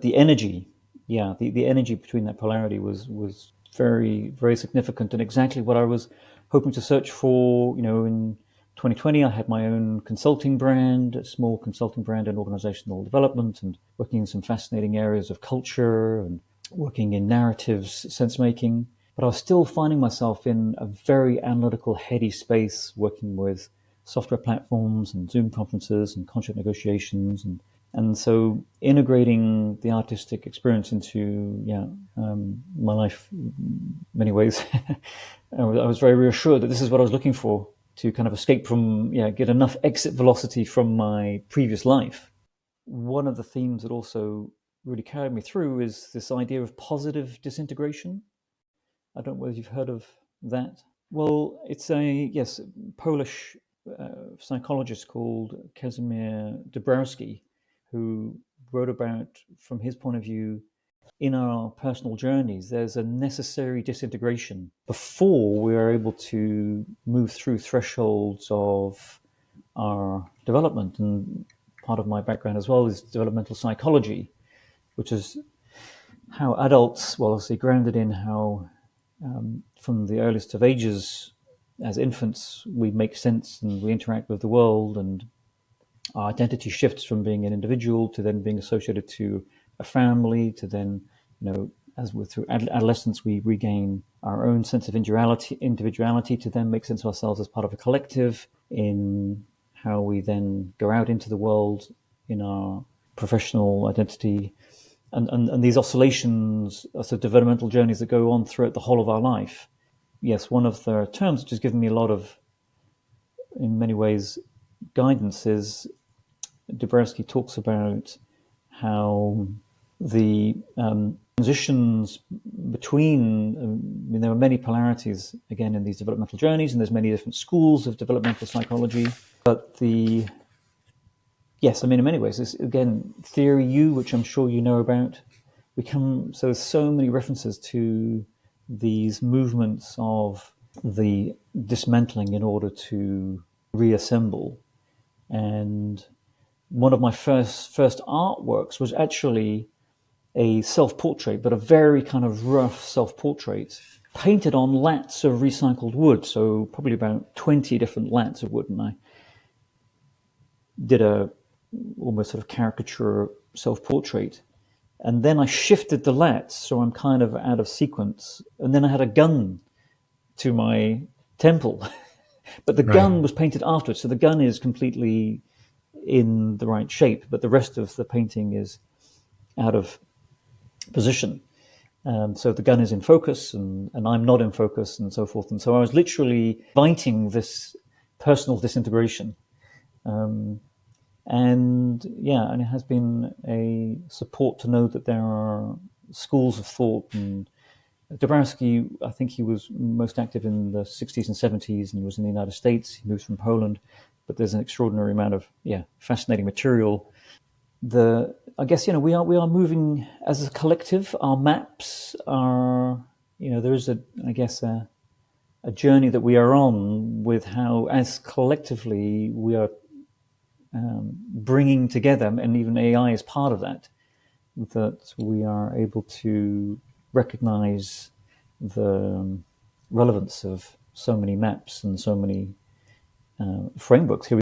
The energy, yeah, the energy between that polarity was very, very significant, and exactly what I was hoping to search for. In 2020, I had my own consulting brand, a small consulting brand in organizational development, and working in some fascinating areas of culture and working in narratives, sense making. But I was still finding myself in a very analytical, heady space, working with software platforms and Zoom conferences and contract negotiations, and so integrating the artistic experience into my life in many ways. I was very reassured that this is what I was looking for, to kind of escape from, get enough exit velocity from my previous life. One of the themes that also really carried me through is this idea of positive disintegration. I don't know whether you've heard of that. Well, it's a Polish psychologist called Kazimierz Dabrowski, who wrote about, from his point of view, in our personal journeys, there's a necessary disintegration before we are able to move through thresholds of our development. And part of my background as well is developmental psychology, which is how adults, well, obviously grounded in how from the earliest of ages, as infants, we make sense and we interact with the world, and our identity shifts from being an individual to then being associated to a family, to then, as we're through adolescence, we regain our own sense of individuality to then make sense of ourselves as part of a collective, in how we then go out into the world in our professional identity. And these oscillations are sort of developmental journeys that go on throughout the whole of our life. Yes, one of the terms which has given me a lot of, in many ways, guidance is Dabrowski talks about how the transitions between, there are many polarities, again, in these developmental journeys, and there's many different schools of developmental psychology. But in many ways, this, again, theory U, which I'm sure you know about, so there's so many references to these movements of the dismantling in order to reassemble. And one of my first artworks was actually a self-portrait, but a very kind of rough self-portrait, painted on lats of recycled wood, so probably about 20 different lats of wood. And I did a almost sort of caricature self-portrait. And then I shifted the lats, so I'm kind of out of sequence. And then I had a gun to my temple, but the gun was painted afterwards. So the gun is completely in the right shape, but the rest of the painting is out of position. So the gun is in focus, and I'm not in focus, and so forth. And so I was literally inviting this personal disintegration. And it has been a support to know that there are schools of thought. And Dabrowski, I think he was most active in the 60s and 70s, and he was in the United States. He moved from Poland, but there's an extraordinary amount of fascinating material. I guess we are moving as a collective. Our maps are, there is a journey that we are on with how, as collectively, we are bringing together, and even AI is part of that we are able to recognize the relevance of so many maps and so many frameworks. Here